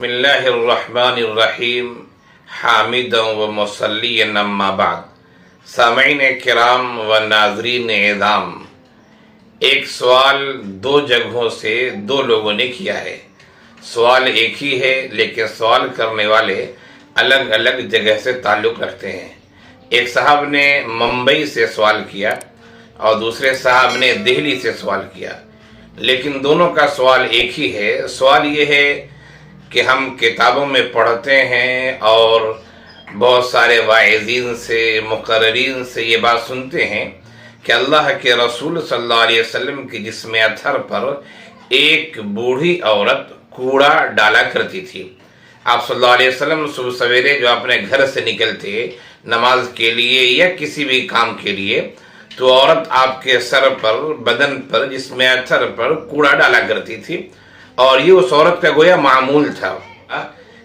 بسم اللہ الرحمن الرحیم حامدا و مصلیا اما بعد۔ سامعین کرام و ناظرین اعظام، ایک سوال دو جگہوں سے دو لوگوں نے کیا ہے۔ سوال ایک ہی ہے لیکن سوال کرنے والے الگ الگ جگہ سے تعلق رکھتے ہیں۔ ایک صاحب نے ممبئی سے سوال کیا اور دوسرے صاحب نے دہلی سے سوال کیا، لیکن دونوں کا سوال ایک ہی ہے۔ سوال یہ ہے کہ ہم کتابوں میں پڑھتے ہیں اور بہت سارے واعظین سے، مقررین سے یہ بات سنتے ہیں کہ اللہ کے رسول صلی اللہ علیہ وسلم کی جسم اطہر پر ایک بوڑھی عورت کوڑا ڈالا کرتی تھی۔ آپ صلی اللہ علیہ وسلم صبح سویرے جو اپنے گھر سے نکلتے نماز کے لیے یا کسی بھی کام کے لیے، تو عورت آپ کے سر پر، بدن پر، جسم اطہر پر کوڑا ڈالا کرتی تھی، اور یہ اس عورت کا گویا معمول تھا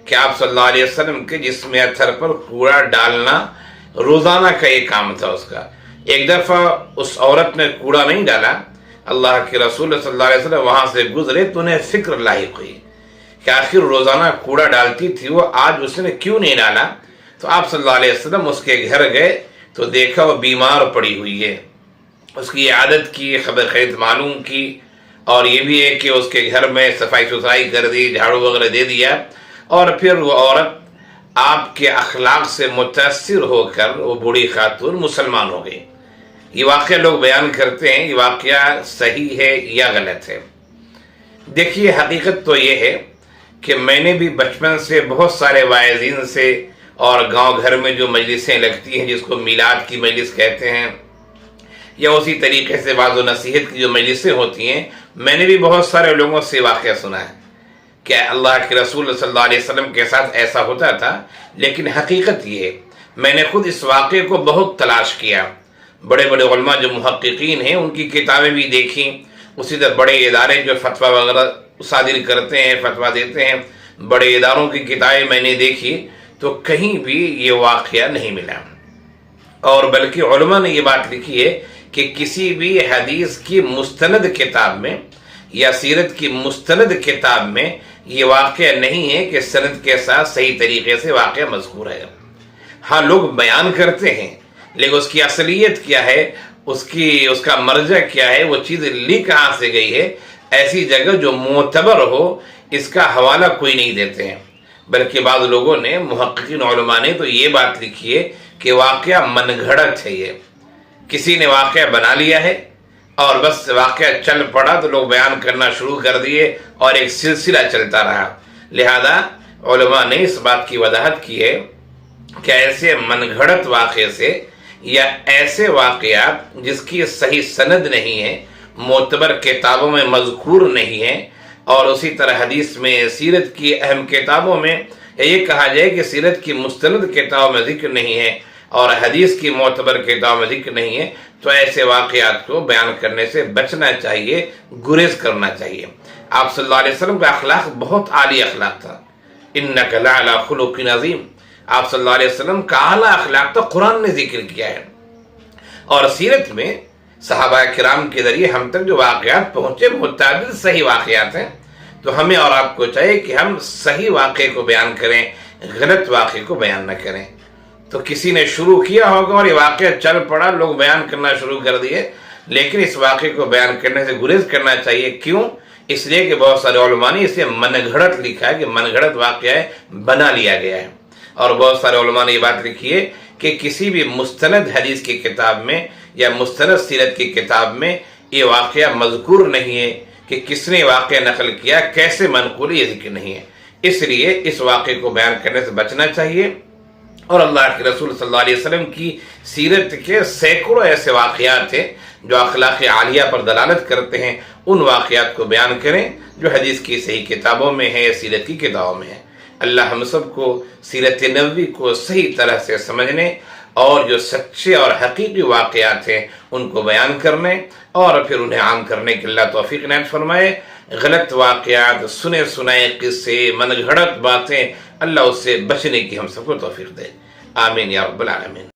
کہ آپ صلی اللہ علیہ وسلم کے جسم اطہر پر کوڑا ڈالنا روزانہ کا یہ کام تھا اس کا۔ ایک دفعہ اس عورت نے کوڑا نہیں ڈالا، اللہ کے رسول صلی اللہ علیہ وسلم وہاں سے گزرے تو انہیں فکر لاحق ہوئی کہ آخر روزانہ کوڑا ڈالتی تھی وہ، آج اس نے کیوں نہیں ڈالا؟ تو آپ صلی اللہ علیہ وسلم اس کے گھر گئے تو دیکھا وہ بیمار پڑی ہوئی ہے۔ اس کی عادت کی، خبر خیریت معلوم کی، اور یہ بھی ہے کہ اس کے گھر میں صفائی ستھرائی کر دی، جھاڑو وغیرہ دے دیا، اور پھر وہ عورت آپ کے اخلاق سے متاثر ہو کر وہ بوڑھی خاتون مسلمان ہو گئی۔ یہ واقعہ لوگ بیان کرتے ہیں، یہ واقعہ صحیح ہے یا غلط ہے؟ دیکھیے، حقیقت تو یہ ہے کہ میں نے بھی بچپن سے بہت سارے واعظین سے، اور گاؤں گھر میں جو مجلسیں لگتی ہیں جس کو میلاد کی مجلس کہتے ہیں، یا اسی طریقے سے بعض و نصیحت کی جو مجلسیں ہوتی ہیں، میں نے بھی بہت سارے لوگوں سے واقعہ سنا ہے کہ اللہ کے رسول صلی اللہ علیہ وسلم کے ساتھ ایسا ہوتا تھا۔ لیکن حقیقت یہ ہے، میں نے خود اس واقعے کو بہت تلاش کیا، بڑے بڑے علماء جو محققین ہیں ان کی کتابیں بھی دیکھیں، اسی طرح بڑے ادارے جو فتویٰ وغیرہ صادر کرتے ہیں، فتویٰ دیتے ہیں، بڑے اداروں کی کتابیں میں نے دیکھی تو کہیں بھی یہ واقعہ نہیں ملا۔ اور بلکہ علماء نے یہ بات لکھی ہے کہ کسی بھی حدیث کی مستند کتاب میں یا سیرت کی مستند کتاب میں یہ واقعہ نہیں ہے کہ سند کے ساتھ صحیح طریقے سے واقعہ مذکور ہے۔ ہاں، لوگ بیان کرتے ہیں، لیکن اس کی اصلیت کیا ہے، اس کا مرجع کیا ہے، وہ چیز لی کہاں سے گئی ہے، ایسی جگہ جو معتبر ہو اس کا حوالہ کوئی نہیں دیتے ہیں۔ بلکہ بعض لوگوں نے، محققین علماء نے تو یہ بات لکھی ہے کہ واقعہ من گھڑت ہے، یہ کسی نے واقعہ بنا لیا ہے اور بس واقعہ چل پڑا تو لوگ بیان کرنا شروع کر دیے اور ایک سلسلہ چلتا رہا۔ لہذا علماء نے اس بات کی وضاحت کی ہے کہ ایسے من گھڑت واقعے سے یا ایسے واقعات جس کی صحیح سند نہیں ہے، معتبر کتابوں میں مذکور نہیں ہے، اور اسی طرح حدیث میں، سیرت کی اہم کتابوں میں، یہ کہا جائے کہ سیرت کی مستند کتابوں میں ذکر نہیں ہے اور حدیث کی معتبر کتاب میں ذکر نہیں ہے، تو ایسے واقعات کو بیان کرنے سے بچنا چاہیے، گریز کرنا چاہیے۔ آپ صلی اللہ علیہ وسلم کا اخلاق بہت عالی اخلاق تھا، اِنَّكَ لَعَلَىٰ خُلُقٍ عَظِيمٍ۔ آپ صلی اللہ علیہ وسلم کا اعلیٰ اخلاق تو قرآن نے ذکر کیا ہے، اور سیرت میں صحابہ کرام کے ذریعے ہم تک جو واقعات پہنچے متعدد صحیح واقعات ہیں، تو ہمیں اور آپ کو چاہیے کہ ہم صحیح واقعے کو بیان کریں، غلط واقعے کو بیان نہ کریں۔ تو کسی نے شروع کیا ہوگا اور یہ واقعہ چل پڑا، لوگ بیان کرنا شروع کر دیے، لیکن اس واقعے کو بیان کرنے سے گریز کرنا چاہیے۔ کیوں؟ اس لیے کہ بہت سارے علماء نے اسے من گھڑت لکھا ہے کہ من گھڑت واقعہ ہے، بنا لیا گیا ہے۔ اور بہت سارے علماء نے یہ بات لکھی ہے کہ کسی بھی مستند حدیث کی کتاب میں یا مستند سیرت کی کتاب میں یہ واقعہ مذکور نہیں ہے کہ کس نے واقعہ نقل کیا، کیسے منقول، یہ ذکر نہیں ہے۔ اس لیے اس واقعے کو بیان کرنے سے بچنا چاہیے، اور اللہ کے رسول صلی اللہ علیہ وسلم کی سیرت کے سینکڑوں ایسے واقعات ہیں جو اخلاق عالیہ پر دلالت کرتے ہیں، ان واقعات کو بیان کریں جو حدیث کی صحیح کتابوں میں ہیں یا سیرت کی کتابوں میں ہیں۔ اللہ ہم سب کو سیرت نبوی کو صحیح طرح سے سمجھنے اور جو سچے اور حقیقی واقعات ہیں ان کو بیان کرنے اور پھر انہیں عام کرنے کی اللہ توفیق عنایت فرمائے۔ غلط واقعات، سنے سنائے قصے، من گھڑت باتیں، اللہ اس سے بچنے کی ہم سب کو توفیق دے۔ آمین یا رب العالمین۔